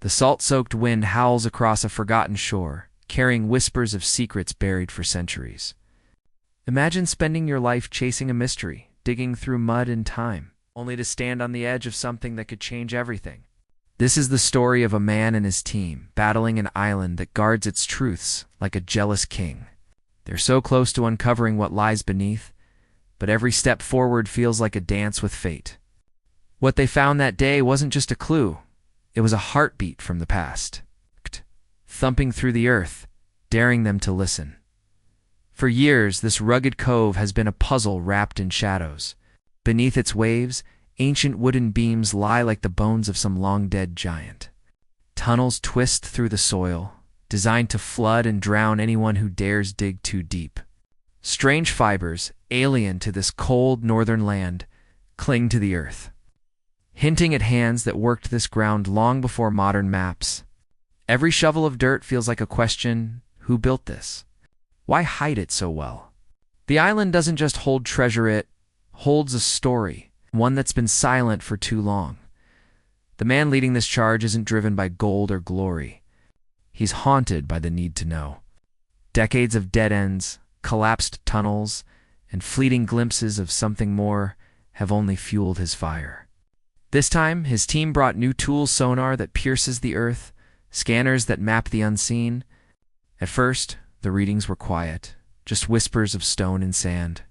The salt-soaked wind howls across a forgotten shore, carrying whispers of secrets buried for centuries. Imagine spending your life chasing a mystery, digging through mud and time, only to stand on the edge of something that could change everything. This is the story of a man and his team, battling an island that guards its truths like a jealous king. They're so close to uncovering what lies beneath, but every step forward feels like a dance with fate. What they found that day wasn't just a clue. It was a heartbeat from the past, thumping through the earth, daring them to listen. For years, this rugged cove has been a puzzle wrapped in shadows. Beneath its waves, ancient wooden beams lie like the bones of some long-dead giant. Tunnels twist through the soil, designed to flood and drown anyone who dares dig too deep. Strange fibers, alien to this cold northern land, cling to the earth, hinting at hands that worked this ground long before modern maps. Every shovel of dirt feels like a question: who built this? Why hide it so well? The island doesn't just hold treasure, it holds a story, one that's been silent for too long. The man leading this charge isn't driven by gold or glory. He's haunted by the need to know. Decades of dead ends, collapsed tunnels, and fleeting glimpses of something more have only fueled his fire. This time, his team brought new tools: sonar that pierces the earth, scanners that map the unseen. At first, the readings were quiet, just whispers of stone and sand.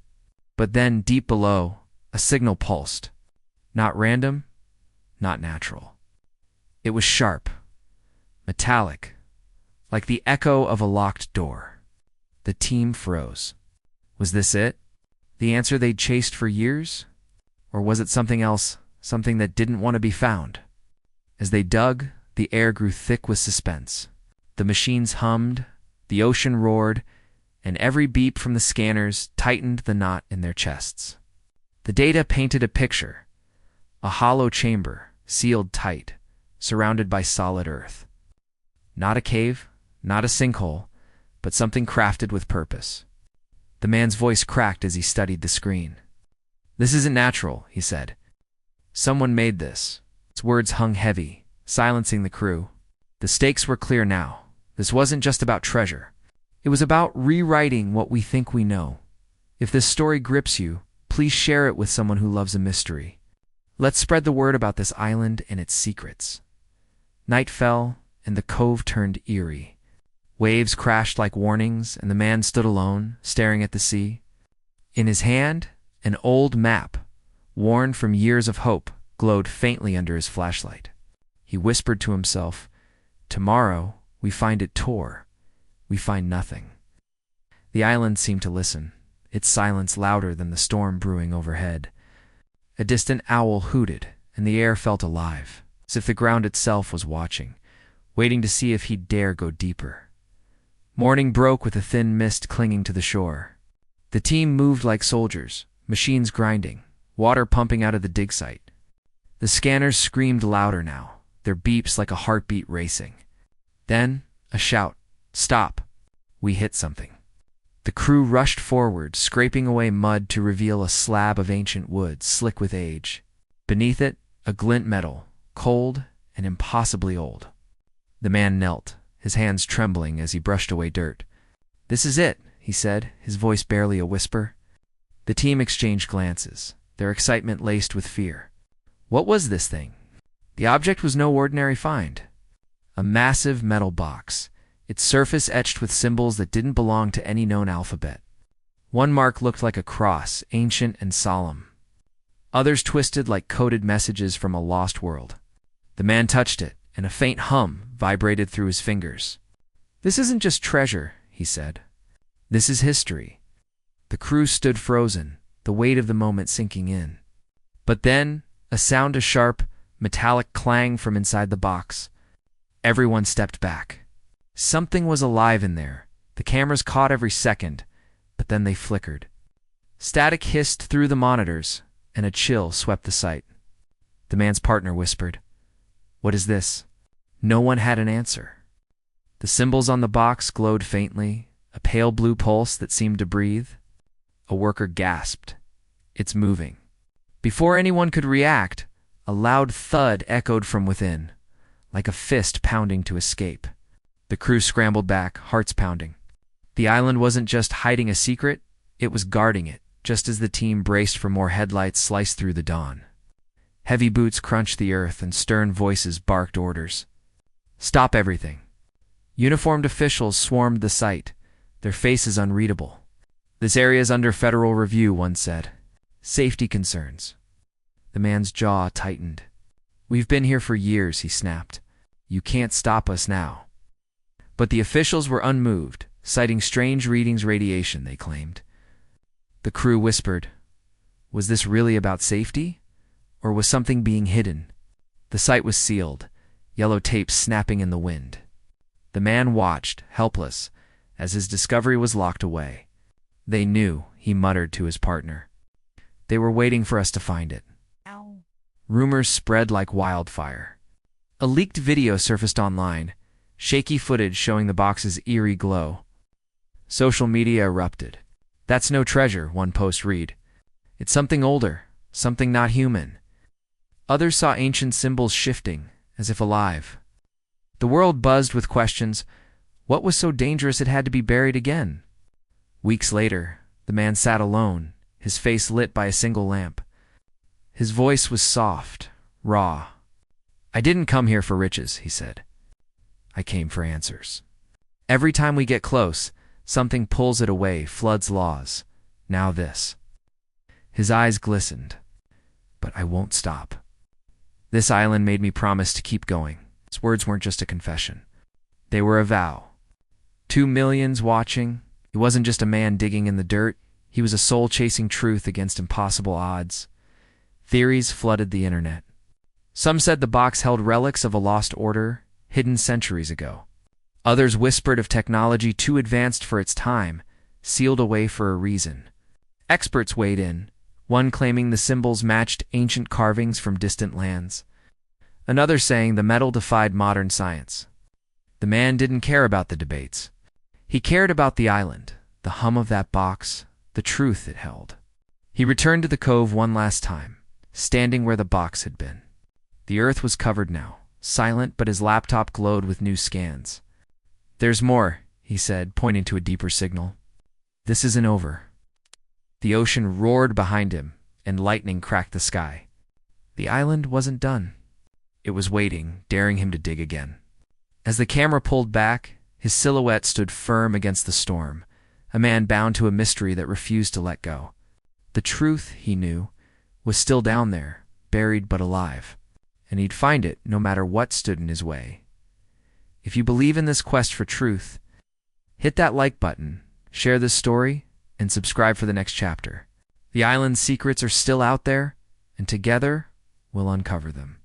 But then, deep below, a signal pulsed. Not random, not natural. It was sharp, metallic, like the echo of a locked door. The team froze. Was this it? The answer they'd chased for years? Or was it something else, something that didn't want to be found? As they dug, the air grew thick with suspense. The machines hummed, the ocean roared, and every beep from the scanners tightened the knot in their chests. The data painted a picture: a hollow chamber, sealed tight, surrounded by solid earth. Not a cave, not a sinkhole, but something crafted with purpose. The man's voice cracked as he studied the screen. "This isn't natural," he said. "Someone made this." Its words hung heavy, silencing the crew. The stakes were clear now. This wasn't just about treasure. It was about rewriting what we think we know. If this story grips you, please share it with someone who loves a mystery. Let's spread the word about this island and its secrets. Night fell, and the cove turned eerie. Waves crashed like warnings, and the man stood alone, staring at the sea. In his hand, an old map, worn from years of hope, glowed faintly under his flashlight. He whispered to himself, "Tomorrow, we find it tore. We find nothing." The island seemed to listen, its silence louder than the storm brewing overhead. A distant owl hooted, and the air felt alive, as if the ground itself was watching, waiting to see if he'd dare go deeper. Morning broke with a thin mist clinging to the shore. The team moved like soldiers, machines grinding, water pumping out of the dig site. The scanners screamed louder now, their beeps like a heartbeat racing. Then, a shout: "Stop! We hit something." The crew rushed forward, scraping away mud to reveal a slab of ancient wood, slick with age. Beneath it, a glint metal, cold and impossibly old. The man knelt, his hands trembling as he brushed away dirt. "This is it," he said, his voice barely a whisper. The team exchanged glances, their excitement laced with fear. What was this thing? The object was no ordinary find. A massive metal box, its surface etched with symbols that didn't belong to any known alphabet. One mark looked like a cross, ancient and solemn. Others twisted like coded messages from a lost world. The man touched it, and a faint hum vibrated through his fingers. "This isn't just treasure," he said. "This is history." The crew stood frozen, the weight of the moment sinking in. But then, a sound, a sharp, metallic clang from inside the box. Everyone stepped back. Something was alive in there. The cameras caught every second, but then they flickered. Static hissed through the monitors, and a chill swept the site. The man's partner whispered, "What is this?" No one had an answer. The symbols on the box glowed faintly, a pale blue pulse that seemed to breathe. A worker gasped. "It's moving." Before anyone could react, a loud thud echoed from within, like a fist pounding to escape. The crew scrambled back, hearts pounding. The island wasn't just hiding a secret, it was guarding it, just as the team braced for more headlights sliced through the dawn. Heavy boots crunched the earth and stern voices barked orders. Stop everything. Uniformed officials swarmed the site, their faces unreadable. This area is under federal review, one said. Safety concerns. The man's jaw tightened. We've been here for years, he snapped. You can't stop us now. But the officials were unmoved, citing strange readings radiation, they claimed. The crew whispered, was this really about safety? Or was something being hidden? The site was sealed, yellow tape snapping in the wind. The man watched, helpless, as his discovery was locked away. They knew, he muttered to his partner. They were waiting for us to find it. Ow. Rumors spread like wildfire. A leaked video surfaced online, shaky footage showing the box's eerie glow. Social media erupted. That's no treasure, one post read. It's something older, something not human. Others saw ancient symbols shifting, as if alive. The world buzzed with questions. What was so dangerous it had to be buried again? Weeks later, the man sat alone, his face lit by a single lamp. His voice was soft, raw. I didn't come here for riches, he said. I came for answers. Every time we get close, something pulls it away, floods laws. Now this. His eyes glistened. But I won't stop. This island made me promise to keep going. His words weren't just a confession. They were a vow. 2 million watching. He wasn't just a man digging in the dirt. He was a soul chasing truth against impossible odds. Theories flooded the internet. Some said the box held relics of a lost order, hidden centuries ago. Others whispered of technology too advanced for its time, sealed away for a reason. Experts weighed in, one claiming the symbols matched ancient carvings from distant lands. Another saying the metal defied modern science. The man didn't care about the debates. He cared about the island, the hum of that box, the truth it held. He returned to the cove one last time, standing where the box had been. The earth was covered now, silent, but his laptop glowed with new scans. There's more, he said, pointing to a deeper signal. This isn't over. The ocean roared behind him, and lightning cracked the sky. The island wasn't done. It was waiting, daring him to dig again. As the camera pulled back, his silhouette stood firm against the storm, a man bound to a mystery that refused to let go. The truth, he knew, was still down there, buried but alive, and he'd find it no matter what stood in his way. If you believe in this quest for truth, hit that like button, share this story, and subscribe for the next chapter. The island's secrets are still out there, and together we'll uncover them.